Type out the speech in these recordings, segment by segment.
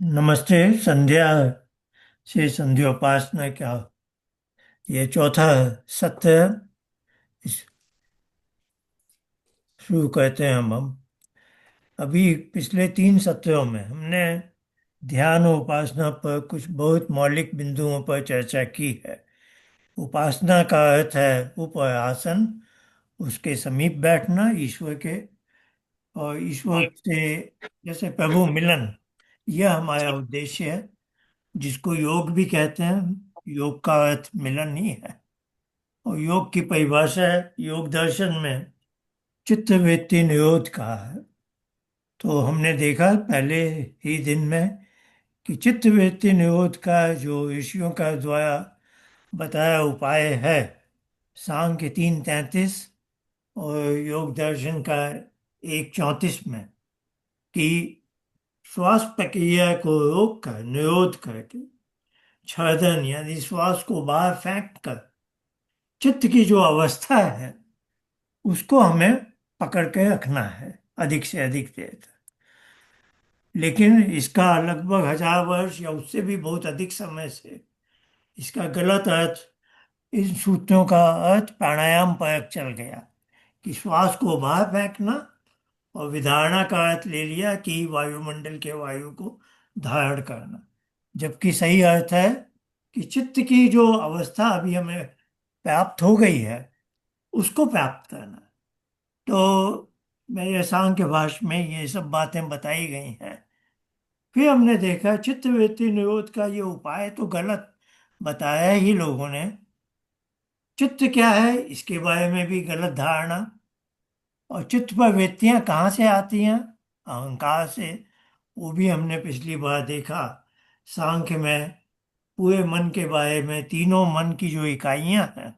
नमस्ते। संध्या से संध्योपासना क्या ये चौथा सत्र है। इस शुरू करते हैं हम। अभी पिछले तीन सत्रों में हमने ध्यान और उपासना पर कुछ बहुत मौलिक बिंदुओं पर चर्चा की है। उपासना का अर्थ है उपासन, उसके समीप बैठना ईश्वर के, और ईश्वर से जैसे प्रभु मिलन, यह हमारा उद्देश्य है, जिसको योग भी कहते हैं। योग का अर्थ मिलन ही है। और योग की परिभाषा है योग दर्शन में चित्त वृत्ति निरोध कहा है। तो हमने देखा पहले ही दिन में कि चित्त वृत्ति निरोध का जो ऋषियों का द्वारा बताया उपाय है, सांख्य 3:33 और योग दर्शन का 1:34 में, कि श्वास प्रक्रिया को रोक कर निरोध करके छर्दन यानी श्वास को बाहर फेंक कर चित्त की जो अवस्था है उसको हमें पकड़ के रखना है अधिक से अधिक देर तक। लेकिन इसका लगभग 1000 वर्ष या उससे भी बहुत अधिक समय से इसका गलत अर्थ, इन सूत्रों का अर्थ प्राणायाम पर चल गया कि श्वास को बाहर फेंकना, और विधारणा का अर्थ ले लिया कि वायुमंडल के वायु को धारण करना। जबकि सही अर्थ है कि चित्त की जो अवस्था अभी हमें प्राप्त हो गई है उसको प्राप्त करना। तो मेरे सांख्य भाष्य में ये सब बातें बताई गई हैं। फिर हमने देखा चित्त वृत्ति निरोध का ये उपाय तो गलत बताया ही लोगों ने। चित्त क्या है इसके बारे में भी गलत धारणा। और चित्त पर वृत्तियां कहाँ से आती हैं? अहंकार से। वो भी हमने पिछली बार देखा। सांख्य में पूरे मन के बारे में तीनों मन की जो इकाइयां हैं,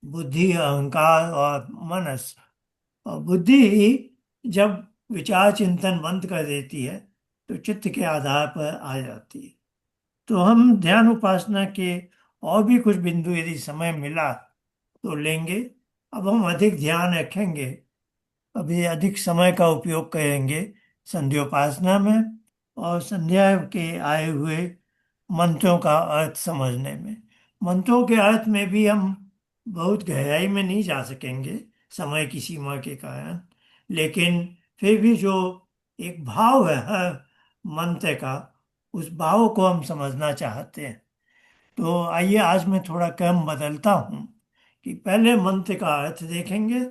बुद्धि, अहंकार और मनस, और बुद्धि ही जब विचार चिंतन बंद कर देती है तो चित्त के आधार पर आ जाती है। तो हम ध्यान उपासना के और भी कुछ बिंदु यदि समय मिला तो लेंगे। अब हम अधिक ध्यान रखेंगे, अभी अधिक समय का उपयोग करेंगे संध्योपासना में और संध्या के आए हुए मंत्रों का अर्थ समझने में। मंत्रों के अर्थ में भी हम बहुत गहराई में नहीं जा सकेंगे समय की सीमा के कारण। लेकिन फिर भी जो एक भाव है हर मंत्र का, उस भाव को हम समझना चाहते हैं। तो आइए आज मैं थोड़ा क्रम बदलता हूँ कि पहले मंत्र का अर्थ देखेंगे।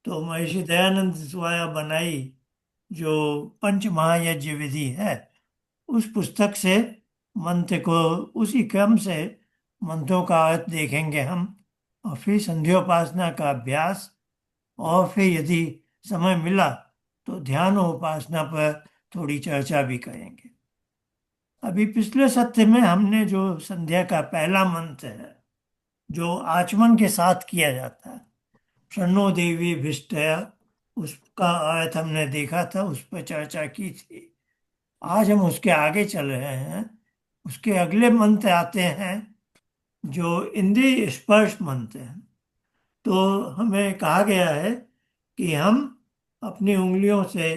तो महर्षि दयानंद द्वारा बनाई जो पंच महायज्ञ विधि है, उस पुस्तक से मंत्र को उसी क्रम से मंत्रों का अर्थ देखेंगे हम, और फिर संध्योपासना का अभ्यास, और फिर यदि समय मिला तो ध्यान और उपासना पर थोड़ी चर्चा भी करेंगे। अभी पिछले सत्र में हमने जो संध्या का पहला मंत्र है जो आचमन के साथ किया जाता है, शन्नो देवी भिष्टया, उसका अर्थ हमने देखा था, उस पर चर्चा की थी। आज हम उसके आगे चल रहे हैं। उसके अगले मंत्र आते हैं जो इंद्रिय स्पर्श मंत्र हैं। तो हमें कहा गया है कि हम अपनी उंगलियों से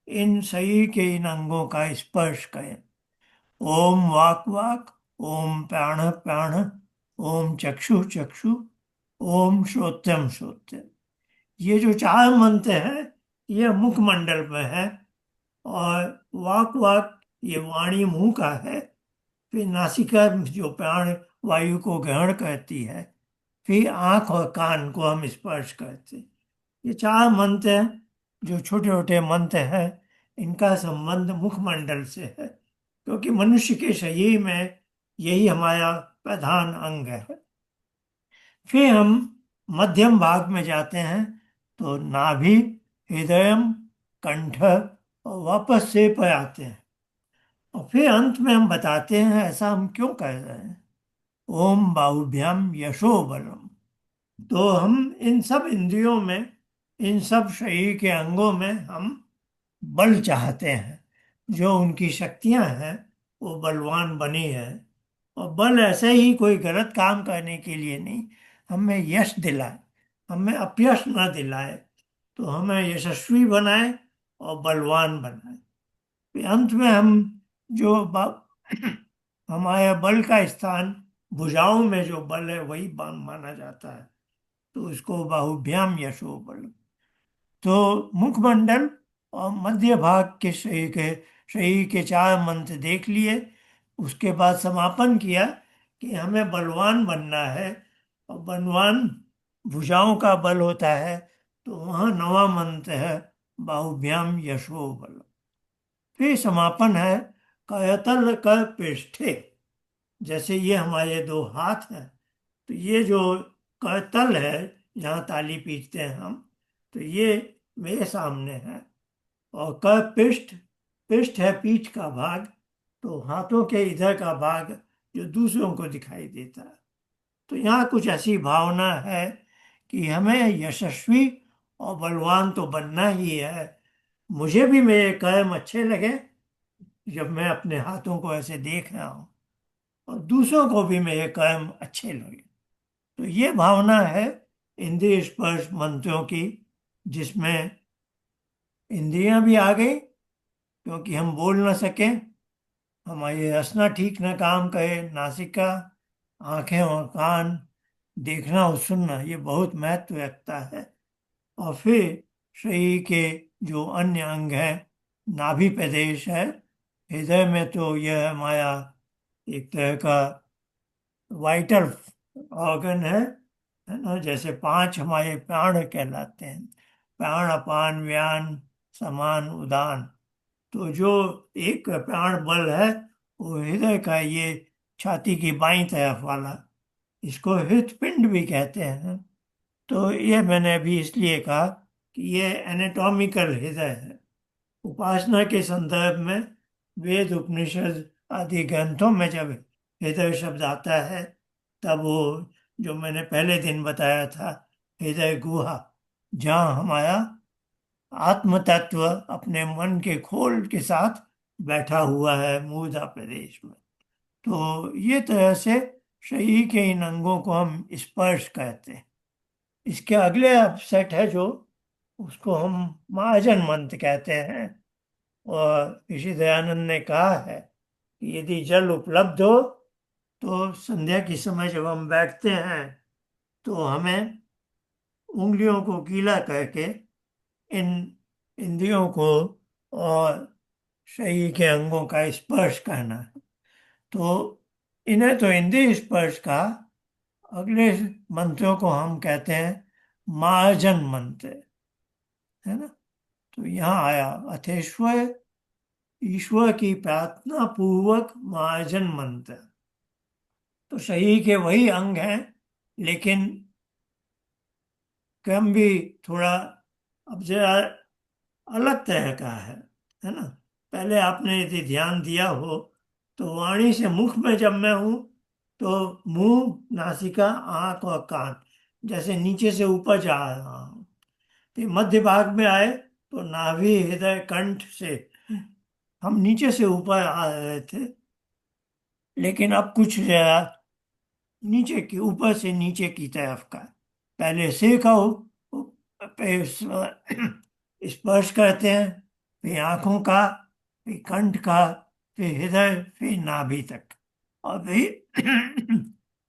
इन शरीर के इन अंगों का स्पर्श करें। ओम वाक वाक, ओम प्राण प्राण, ओम चक्षु चक्षु, ओम श्रोत्रम श्रोत्रम। ये जो चार मंत्र हैं ये मुखमंडल में है। और वाक वाक ये वाणी मुंह का है। फिर नासिका जो प्राण वायु को ग्रहण करती है। फिर आंख और कान को हम स्पर्श करते हैं। ये चार मंत्र हैं जो छोटे छोटे मंत्र हैं। इनका संबंध मुखमंडल से है, क्योंकि मनुष्य के शरीर में यही हमारा प्रधान अंग है। फिर हम मध्यम भाग में जाते हैं तो नाभि, हृदय, कंठ, और वापस सिर पर आते हैं। और फिर अंत में हम बताते हैं ऐसा हम क्यों कर रहे हैं। ओम बाहुभ्याम यशो बलम। तो हम इन सब इंद्रियों में, इन सब शरीर के अंगों में हम बल चाहते हैं, जो उनकी शक्तियां हैं वो बलवान बनी है। और बल ऐसे ही कोई गलत काम करने के लिए नहीं, हमें यश दिलाए, हमें अपयश न दिलाए, तो हमें यशस्वी बनाए और बलवान बनाए। फिर अंत में हम जो हमारे बल का स्थान भुजाओं में जो बल है वही माना जाता है, तो उसको बाहुभ्याम यशो बल। तो मुखमंडल और मध्य भाग के शरीर के 4 मंत्र देख लिए। उसके बाद समापन किया कि हमें बलवान बनना है, और बलवान भुजाओं का बल होता है, तो वहाँ 9वां मंत्र है बाहुभ्याम यशो बल। फिर समापन है कयतल कर पृष्ठे। जैसे ये हमारे 2 हाथ हैं, तो ये जो करतल है, जहाँ ताली पीटते हैं हम, तो ये मेरे सामने है। और कर पृष्ठ, पृष्ठ है पीठ का भाग, तो हाथों के इधर का भाग जो दूसरों को दिखाई देता है। तो यहाँ कुछ ऐसी भावना है कि हमें यशस्वी और बलवान तो बनना ही है। मुझे भी मेरे कर्म अच्छे लगे जब मैं अपने हाथों को ऐसे देख रहा हूँ, और दूसरों को भी मेरे कर्म अच्छे लगे। तो ये भावना है इंद्रिय स्पर्श मंत्रों की, जिसमें इंद्रियां भी आ गई, क्योंकि हम बोल ना सके, हमारी रसना ठीक ना काम करे, नासिका, आंखें और कान, देखना और सुनना, ये बहुत महत्व रखता है। और फिर शरीर के जो अन्य अंग हैं, नाभि प्रदेश है, हृदय में तो यह हमारा एक तरह का वाइटल ऑर्गन है ना। जैसे 5 हमारे प्राण कहलाते हैं, प्राण अपान व्यान समान उदान। तो जो एक प्राण बल है वो हृदय का, ये छाती की बाईं तरफ वाला, इसको हृत्पिंड भी कहते हैं। तो ये मैंने अभी इसलिए कहा कि ये एनाटॉमिकल हृदय है। उपासना के संदर्भ में वेद उपनिषद आदि ग्रंथों में जब हृदय शब्द आता है, तब वो जो मैंने पहले दिन बताया था, हृदय गुहा, जहाँ हमारा आत्म तत्व अपने मन के खोल के साथ बैठा हुआ है मूर्धा प्रदेश में। तो ये तरह से शरीर के इन अंगों को हम स्पर्श कहते हैं। इसके अगले सेट है जो, उसको हम महाजन मंत्र कहते हैं। और ऋषि दयानंद ने कहा है कि यदि जल उपलब्ध हो तो संध्या के समय जब हम बैठते हैं, तो हमें उंगलियों को गीला करके इन इंद्रियों को और शरीर के अंगों का स्पर्श करना है। तो इन्हें तो इंद्रिय स्पर्श का, अगले मंत्रों को हम कहते हैं मार्जन मंत्र, है ना। तो यहाँ आया अथेश्वर, ईश्वर की प्रार्थना पूर्वक मार्जन मंत्र। तो शरीर के वही अंग हैं, लेकिन क्रम भी थोड़ा अब जरा अलग तरह का है ना। पहले आपने यदि ध्यान दिया हो, तो वाणी से मुख में जब मैं हूं, तो मुंह, नासिका, आंख और कान जैसे नीचे से ऊपर जा रहा हूं। फिर मध्य भाग में आए तो नाभि, हृदय, कंठ से हम नीचे से ऊपर आ रहे थे, लेकिन अब कुछ जरा नीचे की, ऊपर से नीचे की तरफ का। पहले सिर का स्पर्श करते हैं, फिर आंखों का, फिर कंठ का, फिर हृदय, फिर नाभि तक, और फिर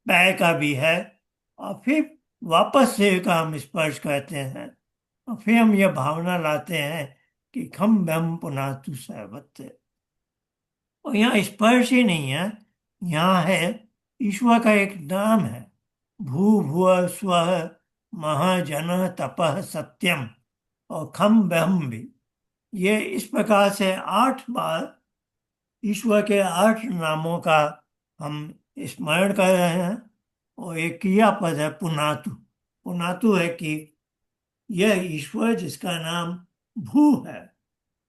पैर का भी है। और फिर वापस सिर का हम स्पर्श करते हैं, और फिर हम यह भावना लाते हैं कि खम ब्रह्म पुनातु सर्वत्र। और यहाँ स्पर्श ही नहीं है, यहाँ है ईश्वर का एक नाम है, भू भुव स्वः महाजन तपः सत्यम, और खम ब्रह्म भी। ये इस प्रकार से 8 बार ईश्वर के 8 नामों का हम स्मरण कर रहे हैं। और एक क्रियापद है पुनातु। पुनातु है कि यह ईश्वर जिसका नाम भू है,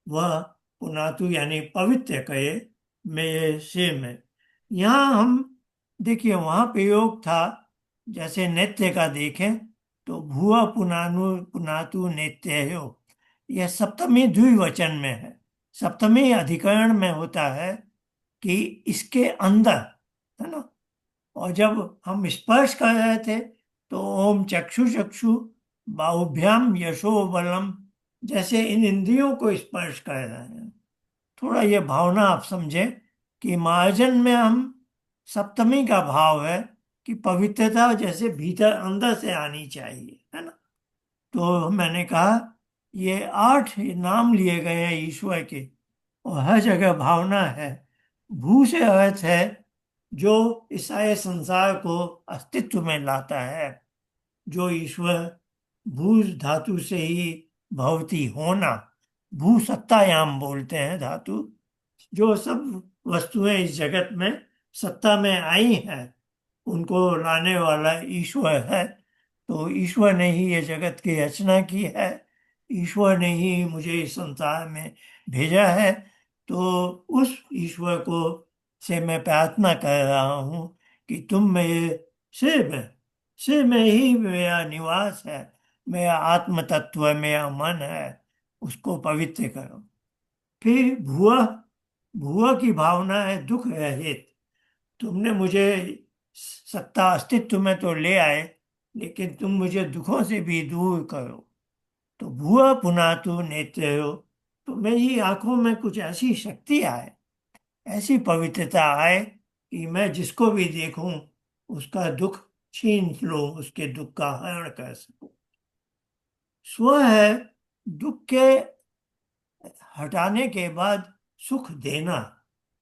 वह पुनातु यानी पवित्र करे मेरे से में। यहाँ हम देखिए, वहाँ प्रयोग था, जैसे नेत्र का देखें तो भुआ पुनानु पुनातु नेत्य हो, यह सप्तमी द्विवचन में है। सप्तमी अधिकरण में होता है कि इसके अंदर, है ना। और जब हम स्पर्श कर रहे थे, तो ओम चक्षु चक्षु बाहुभ्याम यशो बलम, जैसे इन इंद्रियों को स्पर्श कर रहे हैं। थोड़ा ये भावना आप समझें कि महाजन में हम सप्तमी का भाव है कि पवित्रता जैसे भीतर अंदर से आनी चाहिए, है ना। तो मैंने कहा ये 8 नाम लिए गए हैं ईश्वर के, और हर जगह भावना है। भू से अर्थ है जो इस सारे संसार को अस्तित्व में लाता है, जो ईश्वर भू धातु से ही भवती होना, भू सत्तायाम बोलते हैं धातु, जो सब वस्तुएं इस जगत में सत्ता में आई हैं उनको लाने वाला ईश्वर है। तो ईश्वर ने ही ये जगत की रचना की है, ईश्वर ने ही मुझे इस संसार में भेजा है। तो उस ईश्वर को से मैं प्रार्थना कर रहा हूँ कि तुम मेरे सिर में ही मेरा निवास है, मेरा आत्म तत्व मेरा मन है, उसको पवित्र करो। फिर भुआ, भुआ की भावना है दुख रहित। तुमने मुझे सत्ता अस्तित्व में तो ले आए, लेकिन तुम मुझे दुखों से भी दूर करो। तो भुआ पुनातु नेत्रो, तो मेरी आंखों में कुछ ऐसी शक्ति आए, ऐसी पवित्रता आए कि मैं जिसको भी देखूं उसका दुख छीन लो, उसके दुख का हरण कर सकूं। स्व है दुख के हटाने के बाद सुख देना।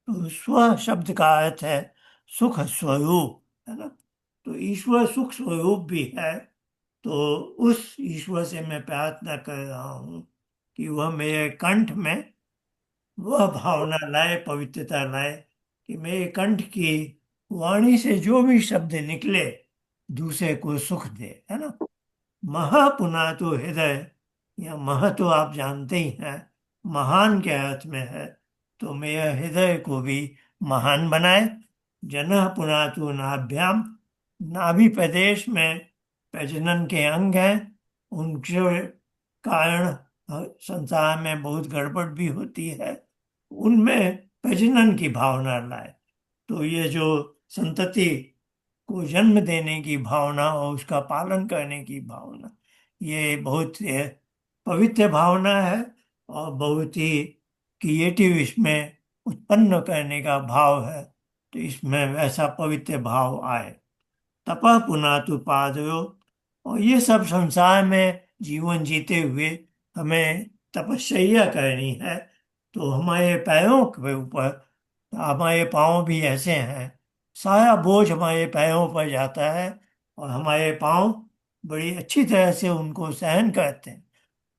तो स्व शब्द का अर्थ है सुख स्वरूप, है ना। तो ईश्वर सुख स्वरूप भी है। तो उस ईश्वर से मैं प्रार्थना कर रहा हूँ कि वह मेरे कंठ में वह भावना लाए, पवित्रता लाए, कि मेरे कंठ की वाणी से जो भी शब्द निकले दूसरे को सुख दे, है ना। महा पुना तो हृदय, या मह तो आप जानते ही हैं महान के अर्थ में है। तो मेरे हृदय को भी महान बनाए। जनः पुनातु नाभ्याम, नाभि प्रदेश में प्रजनन के अंग हैं, उनके कारण संसार में बहुत गड़बड़ भी होती है, उनमें प्रजनन की भावना लाए। तो ये जो संतति को जन्म देने की भावना और उसका पालन करने की भावना, ये बहुत पवित्र भावना है, और बहुत ही क्रिएटिव इसमें उत्पन्न करने का भाव है। तो इसमें वैसा पवित्र भाव आए। तपः पुनातु पादयो, और ये सब संसार में जीवन जीते हुए हमें तपस्या करनी है। तो हमारे पैरों के ऊपर, हमारे पाँव भी ऐसे हैं, सारा बोझ हमारे पैरों पर जाता है, और हमारे पाँव बड़ी अच्छी तरह से उनको सहन करते हैं।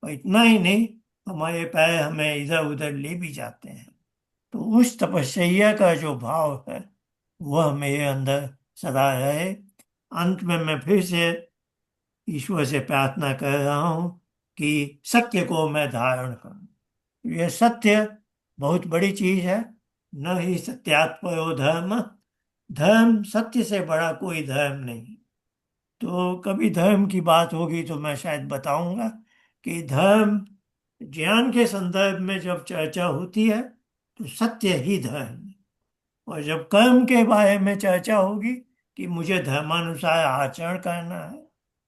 और इतना ही नहीं, हमारे पैर हमें इधर उधर ले भी जाते हैं। तो उस तपस्या का जो भाव है वह मेरे अंदर सदा रहे। अंत में मैं फिर से ईश्वर से प्रार्थना कर रहा हूँ कि सत्य को मैं धारण करूं। यह सत्य बहुत बड़ी चीज है। न ही सत्यात् परो धर्म, धर्म सत्य से बड़ा कोई धर्म नहीं। तो कभी धर्म की बात होगी तो मैं शायद बताऊंगा कि धर्म ज्ञान के संदर्भ में जब चर्चा होती है तो सत्य ही धर्म है। और जब कर्म के बारे में चर्चा होगी कि मुझे धर्मानुसार आचरण करना है,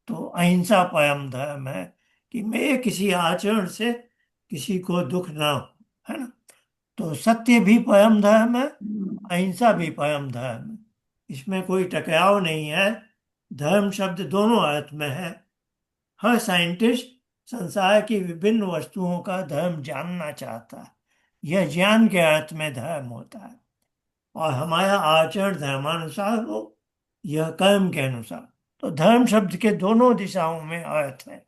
तो अहिंसा परम धर्म है, कि मेरे किसी आचरण से किसी को दुख ना हो, है ना। तो सत्य भी परम धर्म है, अहिंसा भी परम धर्म है, इसमें कोई टकराव नहीं है। धर्म शब्द दोनों अर्थ में है। हर साइंटिस्ट संसार की विभिन्न वस्तुओं का धर्म जानना चाहता है, यह ज्ञान के अर्थ में धर्म होता है। और हमारा आचरण धर्मानुसार हो, यह कर्म के अनुसार। तो धर्म शब्द के दोनों दिशाओं में अर्थ है,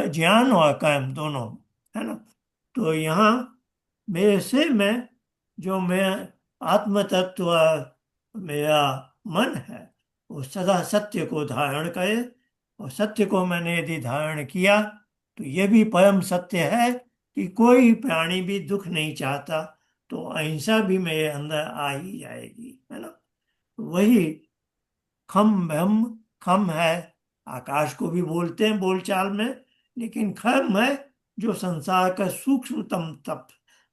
ज्ञान और कर्म दोनों, है ना। तो यहाँ मेरे सिर में जो मेरा आत्म तत्व, मेरा मन है, वो सदा सत्य को धारण करे। और सत्य को मैंने यदि धारण किया तो ये भी परम सत्य है कि कोई प्राणी भी दुख नहीं चाहता, तो अहिंसा भी मेरे अंदर आ ही जाएगी, है ना। वही खम ब्रह्म, खम है, आकाश को भी बोलते हैं बोलचाल में, लेकिन खम है जो संसार का सूक्ष्मतम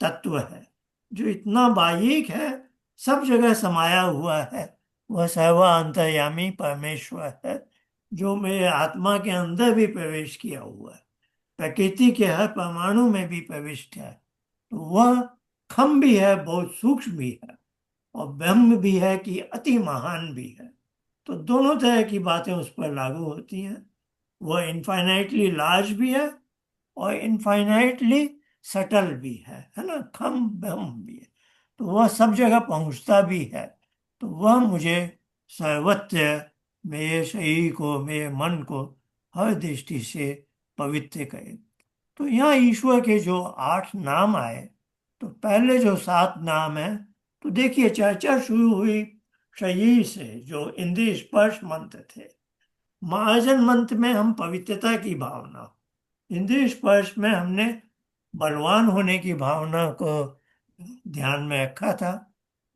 तत्व है, जो इतना बारीक है, सब जगह समाया हुआ है। वह सर्वा अंतर्यामी परमेश्वर है, जो मेरे आत्मा के अंदर भी प्रवेश किया हुआ है, प्रकृति के हर परमाणु में भी प्रविष्ट है। तो वह खम भी है, बहुत सूक्ष्म भी है। और ब्रह्म भी है कि अति महान भी है। तो दोनों तरह की बातें उस पर लागू होती हैं। वह इनफाइनाइटली लार्ज भी है और इनफाइनाइटली सटल भी है ना, खम ब्रह्म भी है। तो वह सब जगह पहुंचता भी है। तो वह मुझे सर्वत्र मेरे शरीर को, मेरे मन को हर दृष्टि से पवित्र करे। तो यहाँ ईश्वर के जो 8 नाम आए, तो पहले जो 7 नाम है, तो देखिए चर्चा शुरू हुई शरीर से, जो इंद्रिय स्पर्श मंत्र थे। महाजन मंत्र में हम पवित्रता की भावना, इंद्रिय स्पर्श में हमने बलवान होने की भावना को ध्यान में रखा था।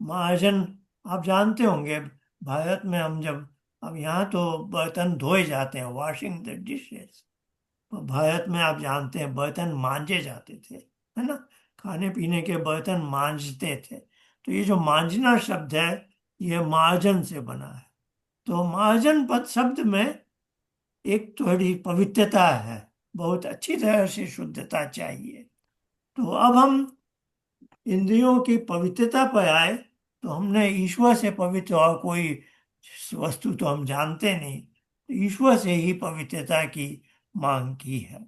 महाजन, आप जानते होंगे, भारत में हम जब, अब यहाँ तो बर्तन धोए जाते हैं, वॉशिंग द डिशेस। तो भारत में आप जानते हैं बर्तन मांजे जाते थे, है ना, खाने पीने के बर्तन मांजते थे। तो ये जो मांजना शब्द है, ये महाजन से बना है। तो महाजन पद शब्द में एक थोड़ी पवित्रता है, बहुत अच्छी तरह से शुद्धता चाहिए। तो अब हम इंद्रियों की पवित्रता पर आए, तो हमने ईश्वर से पवित्र और कोई वस्तु तो हम जानते नहीं, तो ईश्वर से ही पवित्रता की मांग की है।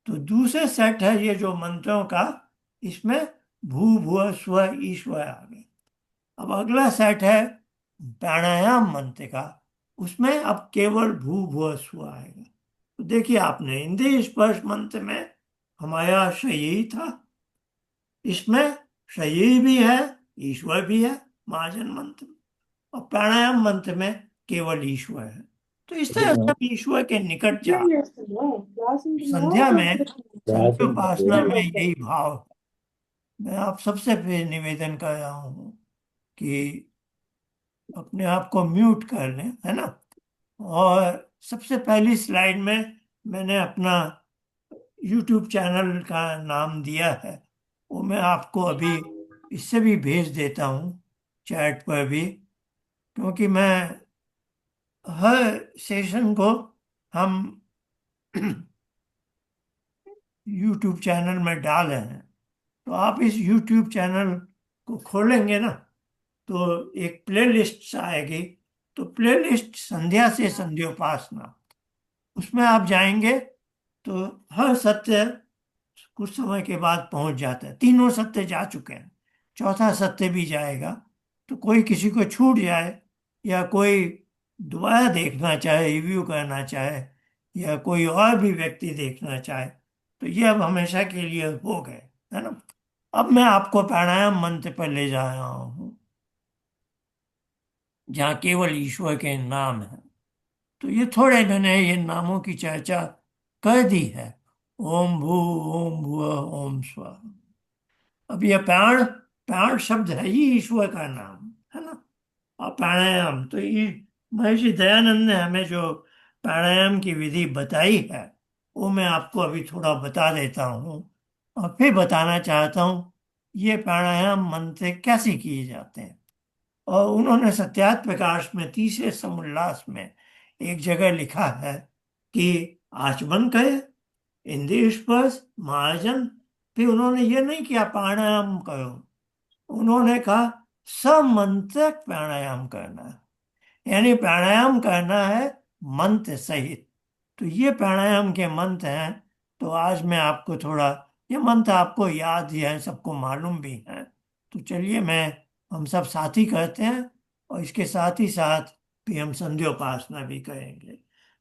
तो दूसरे सेट है ये जो मंत्रों का, इसमें भू भुव स्व ईश्वर आ गए। अब अगला सेट है प्राणायाम मंत्र का, उसमें अब केवल भू भुव स्व आएगा। तो देखिए, आपने इंद्रिय स्पर्श मंत्र में हमारा शरीर था, इसमें शरीर भी है, ईश्वर भी है महाजन मंत्र में, और प्राणायाम मंत्र में केवल ईश्वर है। तो इस तरह से हम ईश्वर के निकट जा, संध्या में, संध्योपासना में यही भाव है। मैं आप सबसे फिर निवेदन कर रहा हूँ कि अपने आप को म्यूट कर लें, है ना। और सबसे पहली स्लाइड में मैंने अपना यूट्यूब चैनल का नाम दिया है, वो मैं आपको अभी इससे भी भेज देता हूँ, चैट पर भी। क्योंकि मैं हर सेशन को हम यूट्यूब चैनल में डाल रहे हैं। तो आप इस यूट्यूब चैनल को खोलेंगे ना, तो एक प्लेलिस्ट आएगी। तो प्लेलिस्ट संध्या से संध्योपासना, उसमें आप जाएंगे तो हर सत्य कुछ समय के बाद पहुंच जाता है। तीनों सत्य जा चुके हैं, चौथा सत्य भी जाएगा। तो कोई किसी को छूट जाए, या कोई दोबारा देखना चाहे, रिव्यू करना चाहे, या कोई और भी व्यक्ति देखना चाहे, तो ये अब हमेशा के लिए हो गए, है ना। अब मैं आपको प्राणायाम मंत्र पर ले जा रहा हूँ, जहाँ केवल ईश्वर के नाम है। तो ये थोड़े मैंने ये नामों की चर्चा कर दी है। ओम भू, ओम भुव, ओम स्व। अब ये प्राण, प्राण शब्द है ही ईश्वर का नाम, है ना। और प्राणायाम तो ये महर्षि दयानंद ने हमें जो प्राणायाम की विधि बताई है, वो मैं आपको अभी थोड़ा बता देता हूँ। और फिर बताना चाहता हूँ ये प्राणायाम मंत्र कैसे किए जाते हैं। और उन्होंने सत्यार्थ प्रकाश में तीसरे समुल्लास में एक जगह लिखा है कि आचमन करें, इंद्रिय स्पर्श, महाजन। फिर उन्होंने ये नहीं किया प्राणायाम करो, उन्होंने कहा समंत्रक प्राणायाम करना है, यानी प्राणायाम करना है मंत्र सहित। तो ये प्राणायाम के मंत्र हैं। तो आज मैं आपको थोड़ा, ये मंत्र आपको याद ही है, सबको मालूम भी है। तो चलिए, मैं, हम सब साथ ही करते हैं, और इसके साथ ही साथ भी हम संध्योपासना भी करेंगे।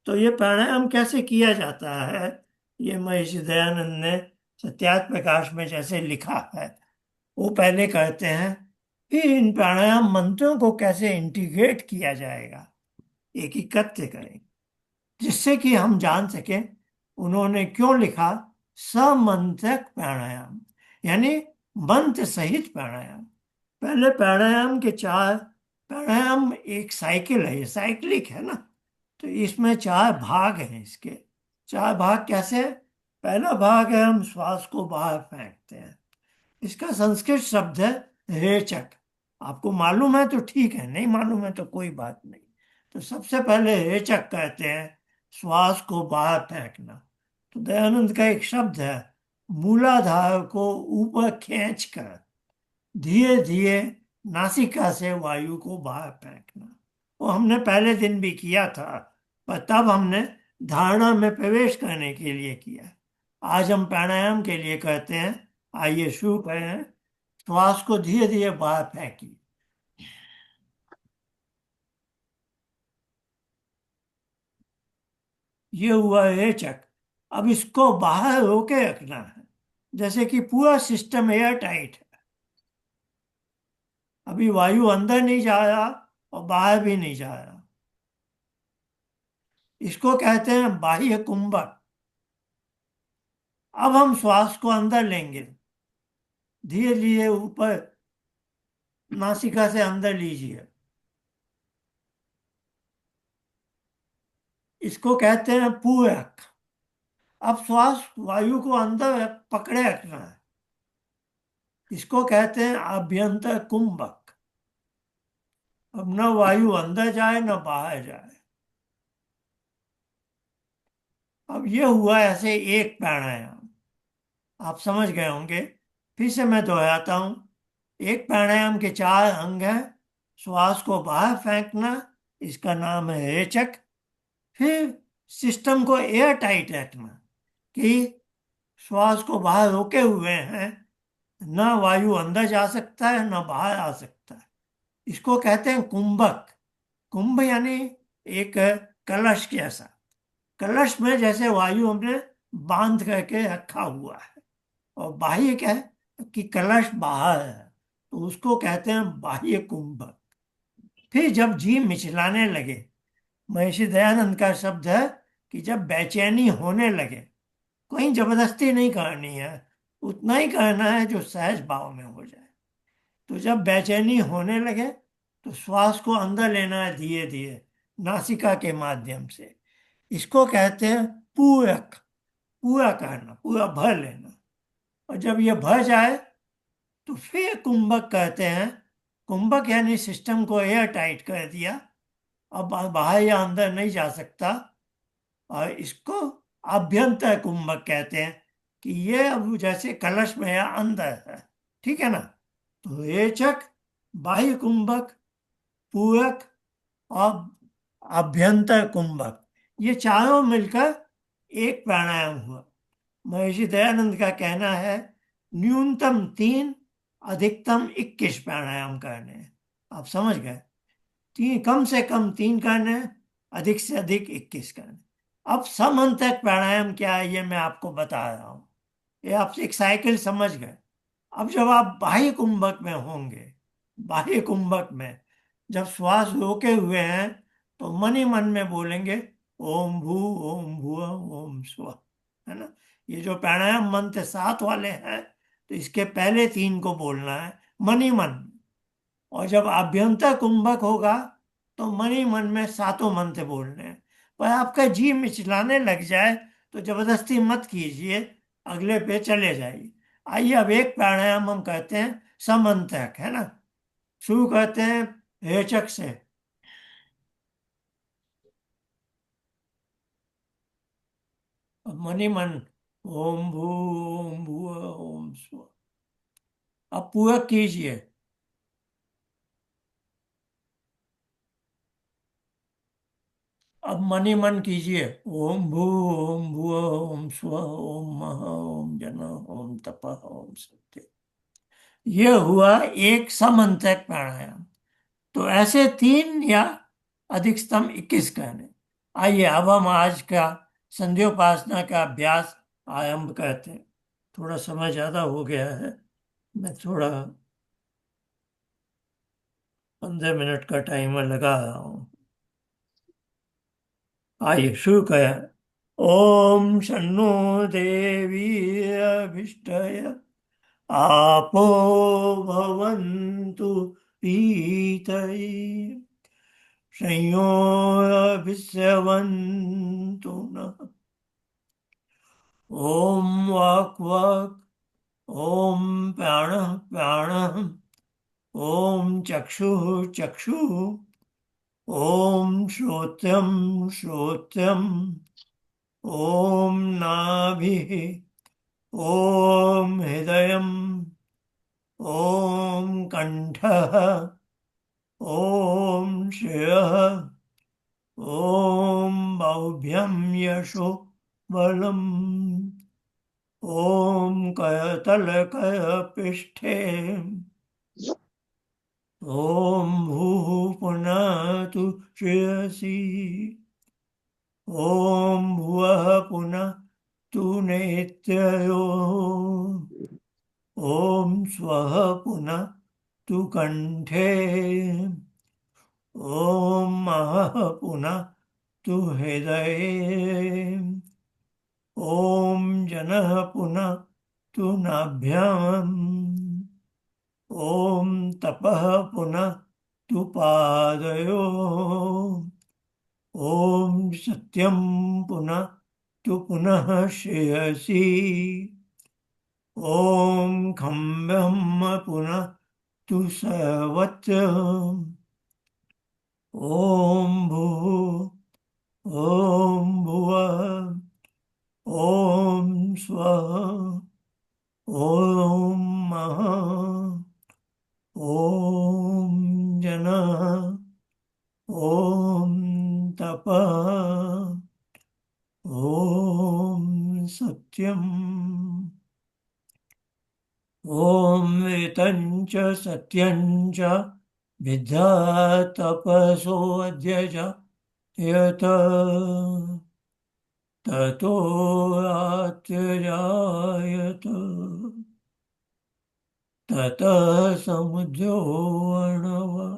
तो ये प्राणायाम कैसे किया जाता है, ये महर्षि दयानंद ने सत्यार्थ प्रकाश में जैसे लिखा है, वो पहले करते हैं। फिर इन प्राणायाम मंत्रों को कैसे इंटीग्रेट किया जाएगा, एकीकृत करें, जिससे कि हम जान सकें उन्होंने क्यों लिखा समंत्रक प्राणायाम, यानी मंत्र सहित प्राणायाम। पहले प्राणायाम के 4, प्राणायाम एक साइकिल है, ये साइक्लिक है ना। तो इसमें 4 भाग हैं इसके। 4 भाग कैसे हैं? पहला भाग है हम श्वास को बाहर फेंकते हैं, इसका संस्कृत शब्द है रेचक। आपको मालूम है तो ठीक है, नहीं मालूम है तो कोई बात नहीं। तो सबसे पहले रेचक कहते हैं श्वास को बाहर फेंकना। तो दयानंद का एक शब्द है, मूलाधार को ऊपर खींच कर धीरे धीरे नासिका से वायु को बाहर फेंकना। वो हमने पहले दिन भी किया था, पर तब हमने धारणा में प्रवेश करने के लिए किया। आज हम प्राणायाम के लिए कहते हैं। आइए शुरू करें। श्वास को धीरे धीरे बाहर फेंकिए। ये हुआ रेचक। अब इसको बाहर रोके रखना है, जैसे कि पूरा सिस्टम एयर टाइट है। अभी वायु अंदर नहीं जा रहा और बाहर भी नहीं जा रहा। इसको कहते हैं बाह्य कुंभक। अब हम श्वास को अंदर लेंगे। धीरे धीरे ऊपर नासिका से अंदर लीजिए। इसको कहते हैं पूरक। अब श्वास वायु को अंदर पकड़े रखना है। इसको कहते हैं आभ्यंतर कुंभक। अब न वायु अंदर जाए न बाहर जाए। अब ये हुआ ऐसे एक प्राणायाम। आप समझ गए होंगे। फिर से मैं दोहराता हूं। एक प्राणायाम के चार अंग हैं। श्वास को बाहर फेंकना, इसका नाम है रेचक। फिर सिस्टम को एयर टाइट रखना, कि श्वास को बाहर रोके हुए हैं, ना वायु अंदर जा सकता है ना बाहर आ सकता है। इसको कहते हैं कुंभक। कुंभ यानी एक कलश जैसा। कलश में जैसे वायु हमने बांध करके रखा हुआ है, और बाह्य क्या है कि कलश बाहर है, तो उसको कहते हैं बाह्य कुंभक। फिर जब जीव मिचलाने लगे, महर्षि दयानंद का शब्द है कि जब बेचैनी होने लगे, कोई जबरदस्ती नहीं करनी है, उतना ही करना है जो सहज भाव में हो जाए। तो जब बेचैनी होने लगे तो श्वास को अंदर लेना है धीरे धीरे, नासिका के माध्यम से। इसको कहते हैं पूरक। पूरा करना, पूरा भर लेना। और जब ये भर जाए तो फिर कुंभक कहते हैं। कुंभक यानी सिस्टम को एयर टाइट कर दिया, अब बाहर या अंदर नहीं जा सकता। और इसको आभ्यंतर कुंभक कहते हैं, कि ये अब जैसे कलश में है, अंदर है। ठीक है ना। तो रेचक, बाह्य कुंभक, पूरक और आभ्यंतर कुंभक, ये चारों मिलकर एक प्राणायाम हुआ। महर्षि दयानंद का कहना है न्यूनतम 3, अधिकतम 21 प्राणायाम करने हैं। आप समझ गए। तीन, कम से कम 3 करने हैं, अधिक से अधिक 21 करने। अब समअंतक प्राणायाम क्या है, ये मैं आपको बता रहा हूँ। ये आप एक साइकिल समझ गए। अब जब आप बाह्य कुंभक में होंगे, बाह्य कुंभक में जब श्वास रोके हुए हैं, तो मन ही मन में बोलेंगे ओम भू ओम भुव ओम स्व। है ना। ये जो प्राणायाम मंत्र 7 वाले हैं, तो इसके पहले 3 को बोलना है मन ही मन। और जब आभ्यंतर कुंभक होगा तो मन ही मन में सातों मंत्र बोलने हैं। पर आपका जी मिचलाने लग जाए तो जबरदस्ती मत कीजिए, अगले पे चले जाइए। आइए अब एक प्राणायाम हम कहते हैं समंतक, है ना। शुरू करते हैं रेचक से। अब मन ही मन ओम भू ओम भुव ओम स्व। अब पूरा कीजिए। अब मन ही मन कीजिए ओम भू ओम भुव ओम स्व ओम मह ओम जन ओम तप ओम सत्य। यह हुआ एक समंत्रक प्राणायाम। तो ऐसे 3 या अधिकतम 21 कहने। आइए अब हम आज का संध्योपासना का अभ्यास आरंभ करते हैं। थोड़ा समय ज्यादा हो गया है, मैं थोड़ा 15 मिनट का टाइमर लगा रहा हूँ। आइए शुरू करें। ओम शन्नो देवी अभिष्टय आपो भवन्तु पीतये संयोभिस्यवन्तु नः। ओम वाक् वाक्। ओम प्राणः प्राणः। ओम चक्षुः चक्षुः। ओम श्रोत्रं श्रोत्रम्। ओम नाभिः। ओम हृदयम्। ओम कंठः ॐ श्रेयः ॐ बाहुभ्यां यशो बलम् ॐ कयतलकयपृष्ठे ॐ भूः पुनः श्रेयसी ॐ भुवः पुनः तु नेत्ययो ॐ स्वः पुनः तु कंठे ॐ महः पुनः तु हृदये ॐ जनः पुनः तु नाभ्याम् ॐ तपः पुनः तु पादयोः ॐ सत्यं पुनः तु पुनः श्रेयसी ॐ खम्भं पुनः तु सर्वत्र ॐ भूः ॐ भुवः ॐ स्वः ॐ महः ॐ जनः ॐ तपः ॐ सत्यम् ॐ एतं च सत्यं च विद्या तपसो अद्य च यत ततो आत्यजायत ततः समुद्रोऽर्णवः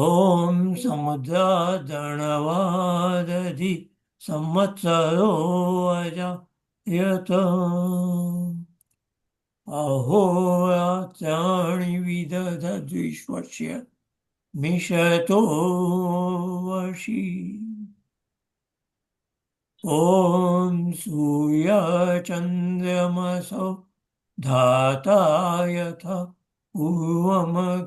ॐ समुद्रादर्णवादधि संवत्सरो अजायत अहोरात्राणि विदधद्विश्वस्य मिषतो वशी ॐ सूर्यचन्द्रमसौ धाता यथा पूर्वमकल्पयत्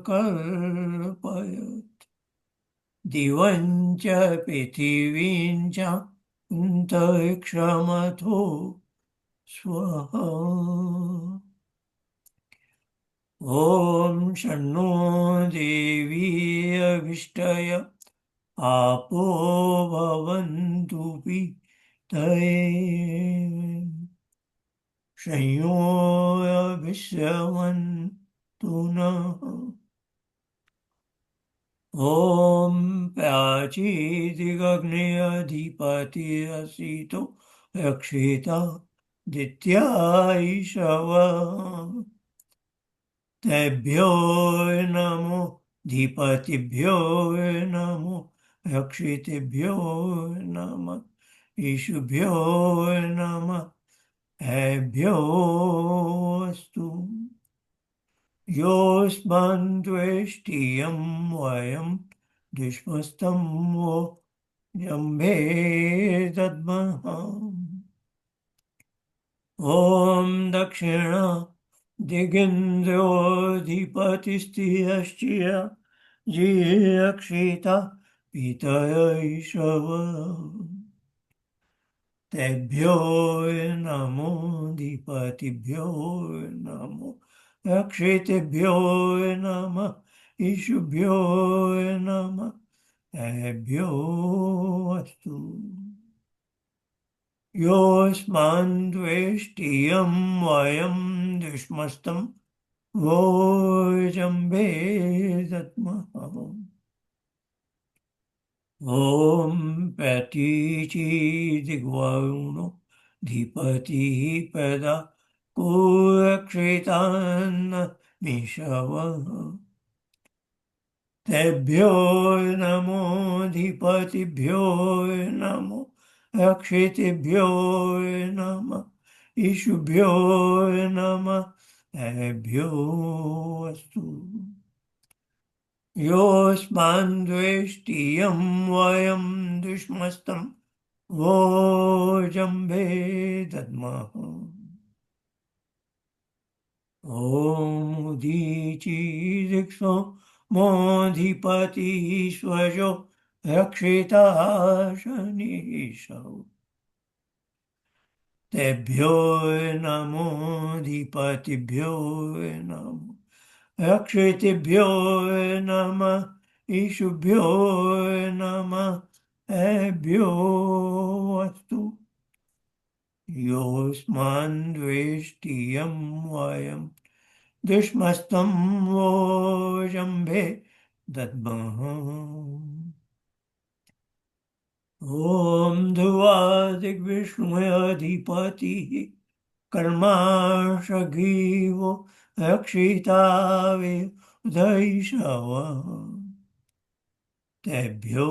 दिवं च पृथिवीं च अन्तरिक्षमथो स्वः ॐ शन्नो देवी अभिष्टय आपो भवन्तु पितये संयोऽभिश्रवन्तु नः ॐ प्राचीदिगग्नेऽधिपतिरसितो रक्षिता दित्यायिषवः तेभ्यो नमो धीपतिभ्यो नमो रक्षितेभ्यो नमः ईशुभ्यो नमः हेभ्यो अस्तु योऽस्मान् द्वेष्टियं वयं दुष्मस्तं वो जम्भे दद्मः ॐ दक्षिण दिगेन्द्रोऽधिपतिस्थिरश्चिर जीरक्षिता पितरैषव तेभ्यो नमो अधिपतिभ्यो नमो रक्षितेभ्यो नमः ईशुभ्यो नमः तेभ्यो अस्तु योऽस्मान् द्वेष्टियं वयं दुष्मस्तं वो जम्भे दद्मः ॐ प्रतीचीदिग्वरुणो धीपतिः पदा को रक्षितान् निशवः तेभ्यो नमो धीपतिभ्यो नमो रक्षितेभ्यो नमः ईशुभ्यो नमः तेभ्यो अस्तु योऽस्मान् द्वेष्टियं वयं दुष्मस्तं वो जम्भे दद्मः ॐ उदीचीदिक्षो मोऽधिपतिः रक्षिता शनिशौ तेभ्यो नमोधिपतिभ्यो नमो रक्षितेभ्यो नमः ईशुभ्यो नमः एभ्यो अस्तु योऽस्मान् द्वेष्टियं वयं दुष्मस्तं वो जम्भे दद्मः ॐ ध्रुवादिग्विष्णुमयाधिपतिः कर्माशगीवो रक्षितावे उदयिषव तेभ्यो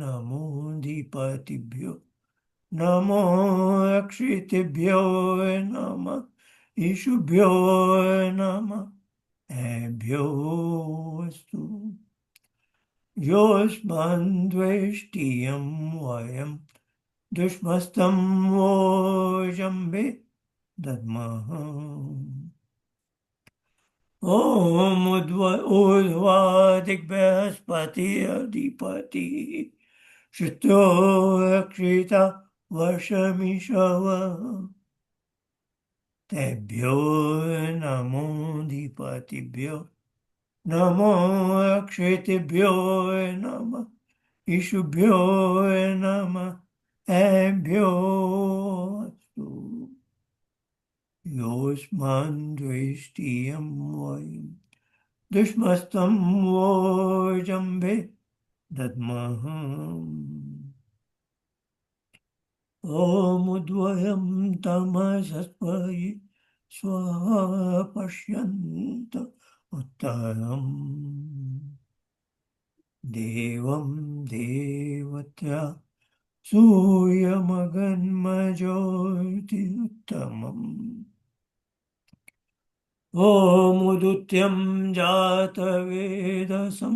नमोधिपतिभ्यो नमो रक्षितेभ्यो नमः ईशुभ्यो नमः एभ्यो अस्तु योऽस्मान् द्वेष्टियं वयं दुष्मस्तं वो जम्बे दद्मः ॐ ऊर्ध्वादिग्बृहस्पतिरधिपतिः श्रुतो रक्षिता वर्षमिषव तेभ्यो नमोधिपतिभ्यो नमो रक्षितेभ्यो नमः ईशुभ्यो नमः एभ्यो अस्तु योऽस्मान् द्वेष्टियं वयं दुष्मस्तं वो जम्भे दद्मः ॐ तमसस्वयि स्वः पश्यन्त उत्तरम् देवं देवत्या सूर्यमगन्मज्योतिरुत्तमम् ॐ जातवेदसं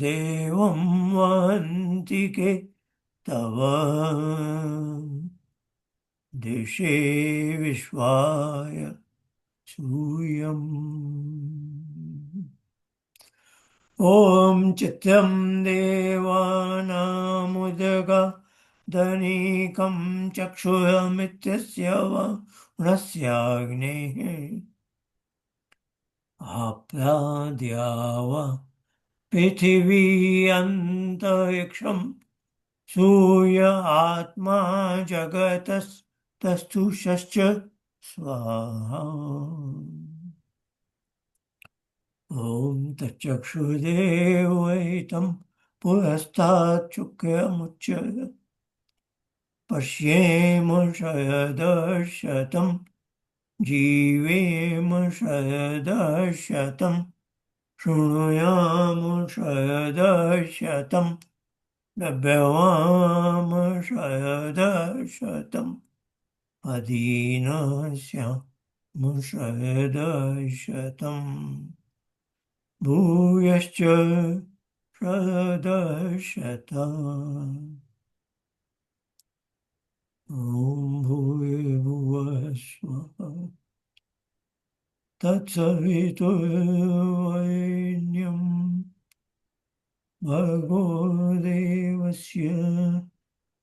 देवं वन्तिके तव दिशे विश्वाय सूर्यम् ॐ चित्रं देवानामुदगा धनिकं चक्षुरमित्यस्य वरुणस्याग्नेः आप्याद्यावा पृथिवी अन्तरिक्षं सूर्य आत्मा जगतस्तस्थुषश्च स्वाहा ॐ तच्चक्षुर्देवैतं पुरस्ताच्छुक्रमुच्य पश्येम शरदर्शतं जीवेम शरदर्शतं शृणुयाम शरदर्शतं लभ्यवाम शरदर्शतम् अधीनस्याम शरदर्शतम् भूयश्च शरदर्शता ॐ भूर्भुवः स्वः तत्सवितुर्वरेण्यं भर्गो देवस्य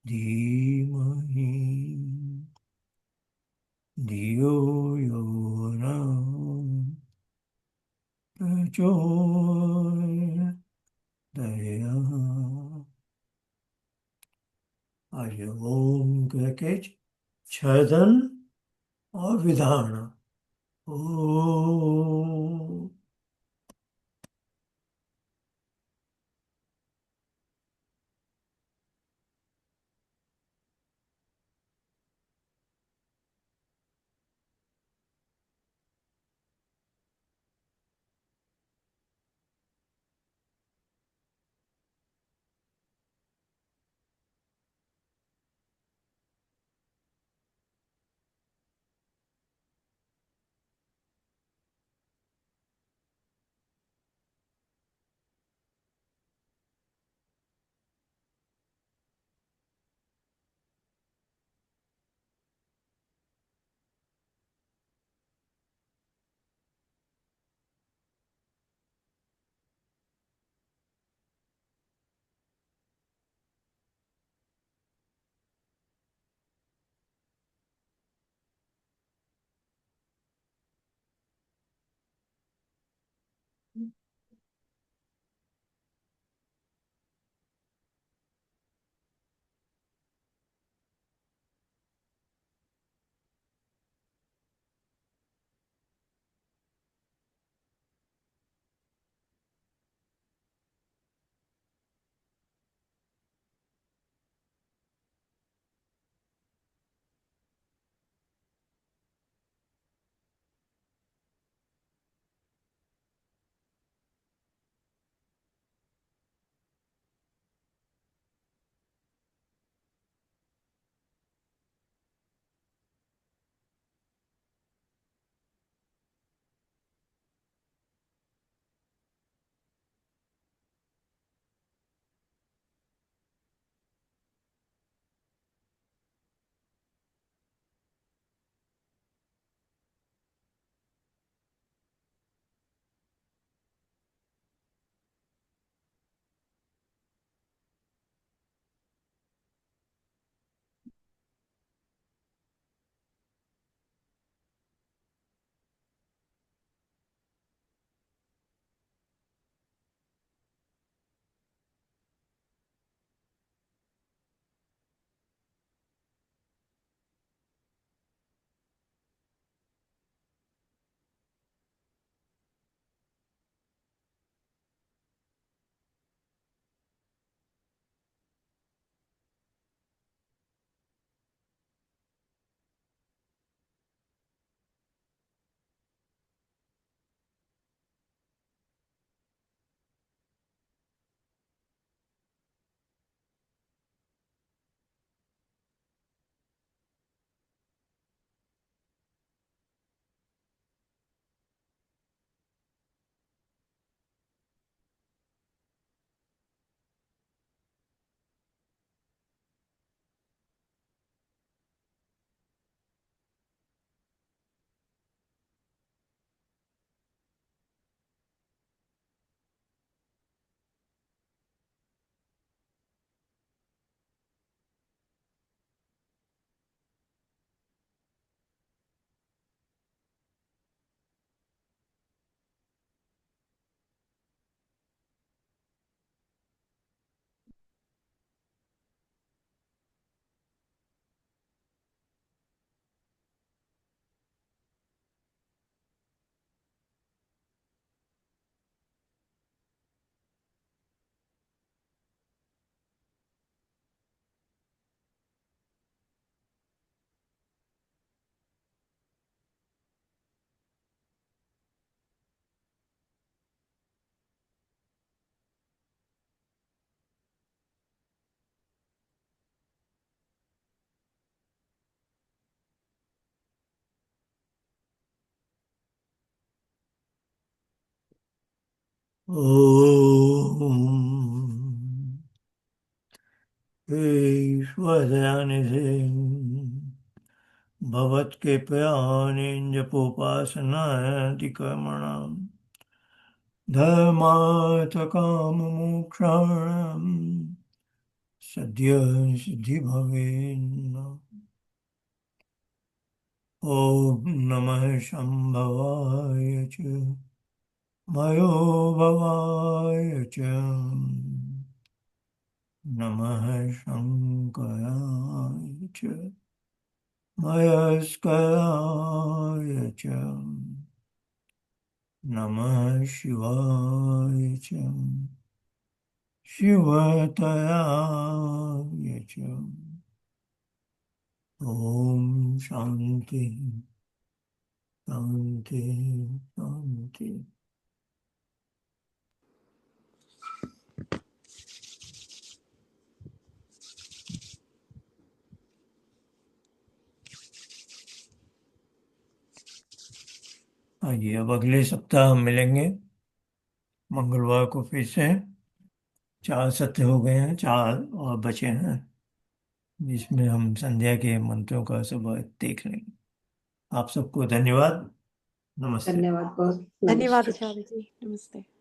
धीमहि धियो यो नः प्रचोदयात् आज ओम करके छदन और विधान ओ ओम ईश्वरानिधे भवत्कृपयानि जपोपासनादिकर्मणाम् धर्मार्थकाममोक्षाणाम् सद्य सिद्धि भवेन्। ॐ नमः शम्भवाय च भयो भवाय च नमः शङ्कराय च मयस्कराय च नमः शिवाय च शिवतराय च। ओम शांति शांति शांति। आइए अब अगले सप्ताह हम मिलेंगे मंगलवार को फिर से। 4 सत्र हो गए हैं, 4 और बचे हैं, जिसमें हम संध्या के मंत्रों का सब देख लेंगे। आप सबको धन्यवाद। नमस्ते। धन्यवाद बहुत। धन्यवाद नमस्ते। आचार्य जी, नमस्ते।